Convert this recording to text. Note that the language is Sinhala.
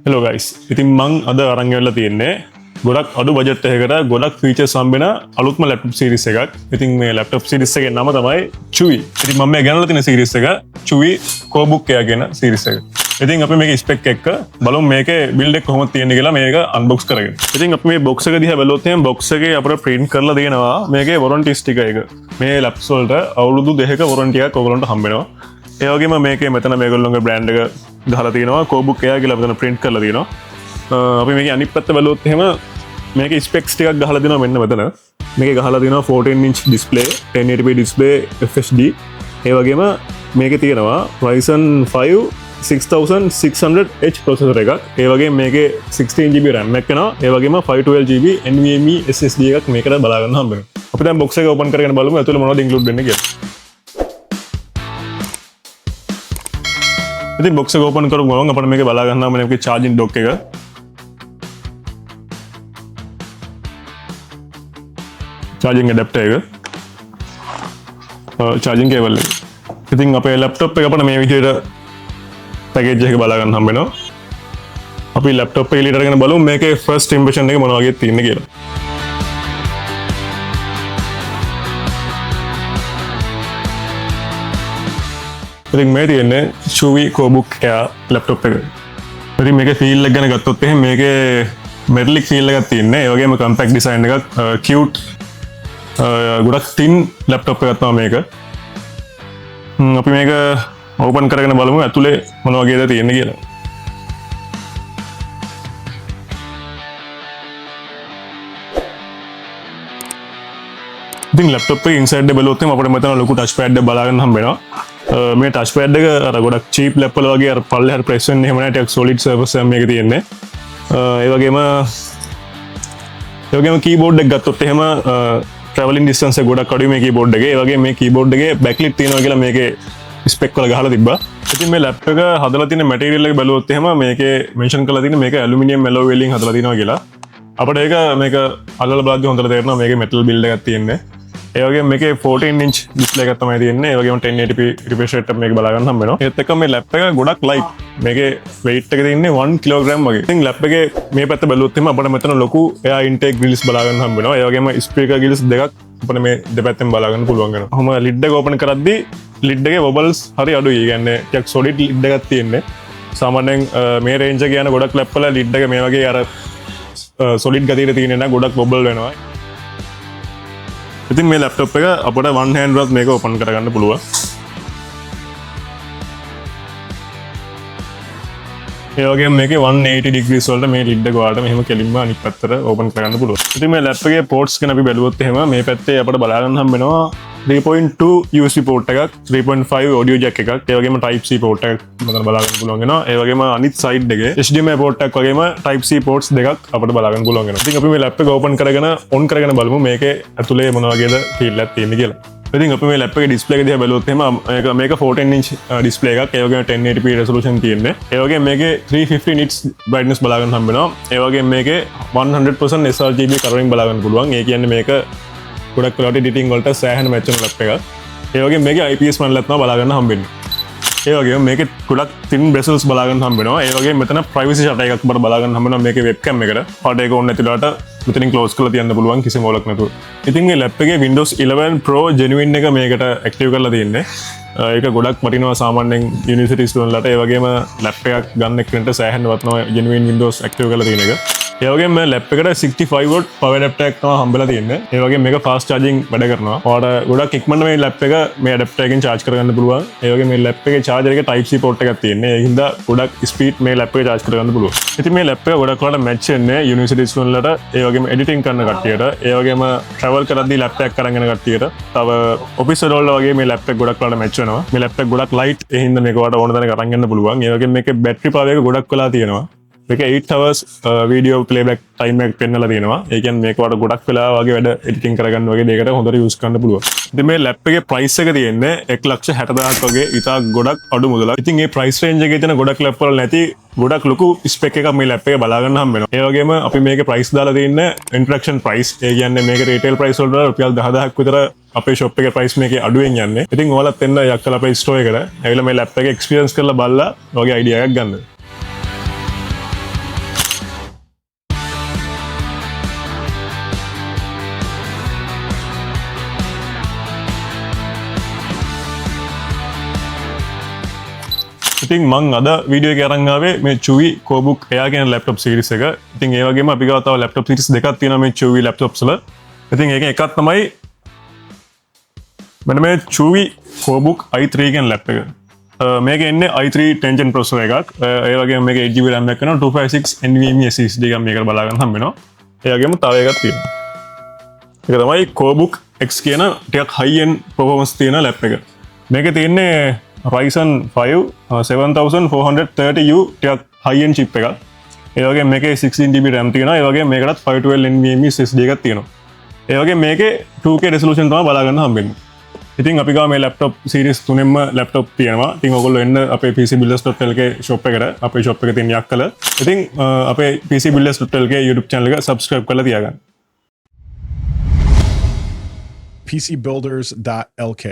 Hello guys. ඉතින් මං අද අරන් ගෙනල්ලා තියෙන්නේ ගොඩක් අඩු බජට් එකකට ගොඩක් ෆීචර්ස් හම්බෙන අලුත්ම ලැප්ටොප් සීරීස් එකක්. ඉතින් මේ ලැප්ටොප් සීරීස් එකේ නම තමයි Chewy. ඉතින් මම මේ ගෙනල්ලා තියෙන සීරීස් එක Chewy CoreBook Air කියන සීරීස් එක. ඉතින් අපි මේකේ ස්පෙක් එක්ක බලමු මේකේ බිල්ඩ් එක කොහොමද තියෙන්නේ කියලා මේක අන්බොක්ස් කරගෙන. ඉතින් අපි මේ බොක්ස් එක දිහා බැලුවොත් එහෙනම් බොක්ස් එකේ අපිට print කරලා දෙනවා මේකේ warranty sticker එක. මේ ලැප්ටොප්ස් වලට අවුරුදු 2ක warranty එකක් ඔයගොල්ලන්ට හම්බ වෙනවා. ඒ වගේම මේකේ මෙතන මේගොල්ලෝගේ brand එක ගහලා තියෙනවා CoreBook Air කියලා මෙතන print කරලා තියෙනවා. අපි මේකේ අනිත් පැත්ත බැලුවොත් එහෙම මේකේ ස්පෙක්ස් ටිකක් ගහලා දෙනවා මෙන්න මෙතන. මේකේ ගහලා දෙනවා 14 inch display, 1080p display, FHD. ඒ වගේම මේකේ තියෙනවා Ryzen 5 6600H processor එකක්. ඒ වගේම මේකේ 16GB RAM එකක් වෙනවා. ඒ වගේම 512GB NVMe SSD එකක් මේකට බලා ගන්න හම්බ වෙනවා. අපි දැන් box එක open කරගෙන බලමු ඇතුළේ මොනවද include වෙන්නේ කියලා. ඉතින් box එක open කරමු ගමන් අපිට මේකේ බලා ගන්නවා මේකේ charging dock එක. charging adapter එක. charging cable එක. ඉතින් අපේ laptop එක අපිට මේ විදිහට package එක බලා ගන්න හම්බ වෙනවා. අපි laptop එක එළියට අරගෙන බලමු මේකේ first impression එක මොන වගේ තියෙන්නේ කියලා. ඉතින් මේ තියෙන්නේ Chewy CoreBook Air laptop එක. ඉතින් මේකේ feel එක ගැන ගත්තොත් එහෙනම් මේකේ metallic feel එකක් තියෙන්නේ. ඒ වගේම compact design එකක්, cute ගොඩක් thin laptop එකක් තමයි මේක. අපි මේක open කරගෙන බලමු ඇතුලේ මොන වගේද තියෙන්නේ කියලා. ඉතින් laptop එකේ inside එක බලුවොත් එහෙනම් අපිට මෙතන ලොකු touch pad එකක් බලා ගන්න හම්බ වෙනවා. මේ touch pad එක අර ගොඩක් cheap level වගේ අර පල්ලෙහාට press වෙන්නේ එහෙම නැහැ ටිකක් solid surface එකක් මේකේ තියෙන්නේ. ඒ වගේම keyboard එක ගත්තොත් එහෙම traveling distance එක ගොඩක් අඩුයි මේ keyboard එකේ. ඒ වගේම මේ keyboard එකේ backlit තියෙනවා කියලා මේකේ spec වල ගහලා තිබ්බා. ඉතින් මේ laptop එක හදලා තියෙන material එක බලුවොත් එහෙම මේකේ mention කරලා තියෙන්නේ මේක aluminium alloy wheeling හදලා තියෙනවා කියලා. අපිට මේක අල්ලලා බලද්දි හොඳට තේරෙනවා මේකේ metal build එකක් තියෙන්නේ. ඒ වගේම මේකේ 14 inch display එකක් තමයි තියෙන්නේ. ඒ වගේම 1080p refresh rate එක මේක බලා ගන්න හම්බ වෙනවා. ඒත් එක්කම මේ laptop එක ගොඩක් light. මේකේ weight එක තියෙන්නේ 1 kg වගේ. ඉතින් laptop එකේ මේ පැත්ත බැලුවොත් එහෙම අපිට මෙතන ලොකු air intake grills බලා ගන්න හම්බ වෙනවා. ඒ වගේම speaker grills දෙකක් අපිට මේ දෙපැත්තෙන් බලා ගන්න පුළුවන් වෙනවා. කොහොම lid එක open කරද්දී lid එකේ wobbles හරි අඩුයි. ඒ කියන්නේ ටිකක් solid lid එකක් තියෙන්නේ. සාමාන්‍යයෙන් මේ range එක යන ගොඩක් laptop වල lid එක මේ වගේ අර solid ගතියට තියෙන්නේ නැහැ. ගොඩක් wobble වෙනවා. ඉතින් මේ ලැප්ටොප් එක අපිට one hand වලත් මේක open කරගන්න පුළුවන්. ඒ වගේම මේකේ 180 degrees වලට මේ lid එක ඔයාලට මෙහෙම කෙලින්ම අනිත් පැත්තට open කරගන්න පුළුවන්. ඉතින් මේ ලැප්ටොප් එකේ ports ගැන අපි බැලුවොත් එහෙම මේ පැත්තේ අපිට බලා ගන්න හම්බ වෙනවා 3.2 USB port එකක්, 3.5 audio jack එකක්, ඒ වගේම type C port එකක් මෙතන බලා ගන්න පුළුවන් වෙනවා. ඒ වගේම අනිත් side එකේ HDMI port එකක් වගේම type C ports දෙකක් අපිට බලා ගන්න පුළුවන් වෙනවා. ඉතින් අපි මේ ලැප්ටොප් එක open කරගෙන on කරගෙන බලමු මේකේ ඇතුලේ මොන වගේද feel එකක් තියෙන්නේ කියලා. ඉතින් අපි මේ ලැප්ටොප් එකේ display එක දිහා බැලුවොත් එහෙම මේක 14 inch display එකක්. ඒ වගේම 1080p resolution තියෙන්නේ. ඒ වගේම මේකේ 350 nits brightness බලා ගන්න හම්බ වෙනවා. ඒ වගේම මේකේ 100% sRGB colouring බලා ගන්න පුළුවන්. ඒ කියන්නේ මේක ගොඩක් වෙලාවට editing වලට සෑහෙන match වෙන ලැප්ටොප් එකක්. ඒ වගේම මේකේ IPS panel එකක් තමයි බලා ගන්න හම්බෙන්නේ. ඒ වගේම මේකේ ගොඩක් thin bezels බලා ගන්න හම්බ වෙනවා. ඒ වගේම මෙතන privacy shutter එකක් බර බලා ගන්න හම්බ වෙනවා මේකේ webcam එකට. පාට එක on නැතිලාට මෙතනින් close කරලා තියන්න පුළුවන් කිසිම වලක් නැතුව. ඉතින් මේ ලැප්ටොප් එකේ Windows 11 Pro Genuine එක මේකට active කරලා තියෙන්නේ. ඒක ගොඩක් වටිනවා සාමාන්‍යයෙන් university student ලට. ඒ වගේම ලැප්ටොප් එකක් ගන්න කෙනෙක්ට සෑහෙන වටිනවා Genuine Windows active කරලා තියෙන එක. ඒ වගේම මේ ලැප්ටොප් එකට 65 watt power adapter එකක් තමයි හම්බෙලා තියෙන්නේ. ඒ වගේම මේක fast charging වැඩ කරනවා. ඔයාලට ගොඩක් ඉක්මනට මේ ලැප්ටොප් එක මේ adapter එකෙන් charge කරගන්න පුළුවන්. ඒ වගේම මේ ලැප්ටොප් එකේ charger එකේ type C port එකක් තියෙන්නේ. ඒ හින්දා ගොඩක් speed මේ ලැප්ටොප් එක charge කරගන්න පුළුවන්. ඉතින් මේ ලැප්ටොප් එක ගොඩක් වලට match වෙන්නේ university student ලට. ඒ වගේම editing කරන කට්ටියට, ඒ වගේම travel කරද්දී ලැප්ටොප් එකක් අරන් යන කට්ටියට, තව office වල වගේ මේ ලැප්ටොප් එක ගොඩක් වලට match වෙනවා. මේ ලැප්ටොප් එක ගොඩක් light. ඒ හින්දා මේක ඔයාලට ඕන තැනක අරන් යන්න පුළුවන්. ඒ වගේම මේකේ battery power එක ගොඩක් වෙලා තියෙනවා. මේක 8 hours video playback time එකක් පෙන්නලා තියෙනවා. ඒ කියන්නේ මේක වල ගොඩක් වෙලා වගේ වැඩ editing කරගන්න වගේ දෙයකට හොඳට use කරන්න පුළුවන්. ඉතින් මේ laptop එකේ price එක තියෙන්නේ 1,60,000ක් වගේ ඉතා ගොඩක් අඩු මුදලක්. ඉතින් මේ price range එකේ තියෙන ගොඩක් laptop වල නැති ගොඩක් ලොකු spec එකක් මේ laptop එකේ බලා ගන්න හම්බ වෙනවා. ඒ වගේම අපි මේකේ price දාලා තියෙන්නේ introduction price. ඒ කියන්නේ මේකේ retail price වලට රුපියල් 10,000ක් විතර අපේ shop එකේ price මේකේ අඩුවෙන් යන්නේ. ඉතින් ඔයාලත් එන්න යක්කලා අපේ store එකට. ඇවිල්ලා මේ laptop එක experience කරලා බලලා ඔයගේ idea එකක් ගන්න. ඉතින් මං අද වීඩියෝ එක අරන් ආවේ මේ Chewy Corebook Air කියන laptop series එක. ඉතින් ඒ වගේම අපි ගාව තව laptop series දෙකක් තියෙනවා මේ Chewy laptops වල. ඉතින් ඒකෙන් එකක් තමයි මෙන්න මේ Chewy Corebook i3 කියන laptop එක. මේක එන්නේ i3 10th gen processor එකක්. ඒ වගේම මේක 8GB RAM එකක් කරනවා 256 NVMe SSD එකක් මේකට බලා ගන්න හම්බ වෙනවා. ඒ වගේම තව එකක් තියෙනවා. ඒක තමයි Corebook X කියන ටිකක් high end performance තියෙන laptop එක. මේකේ තියෙන්නේ Ryzen 5 7430U ටිකක් high end chip එකක්. ඒ වගේම මේකේ 16GB RAM තියෙනවා. ඒ වගේම මේකටත් 512 NVMe SSD එකක් තියෙනවා. ඒ වගේම මේකේ 2K resolution තමයි බලා ගන්න හම්බෙන්නේ. ඉතින් අපි ගාව මේ laptop series තුනෙන්ම laptop තියෙනවා. ඉතින් ඔයගොල්ලෝ එන්න අපේ pcbuilders.lk shop එකට. අපේ shop එකේ තියෙන යක්කල. ඉතින් අපේ pcbuilders.lk YouTube channel එක subscribe කරලා තියාගන්න. pcbuilders.lk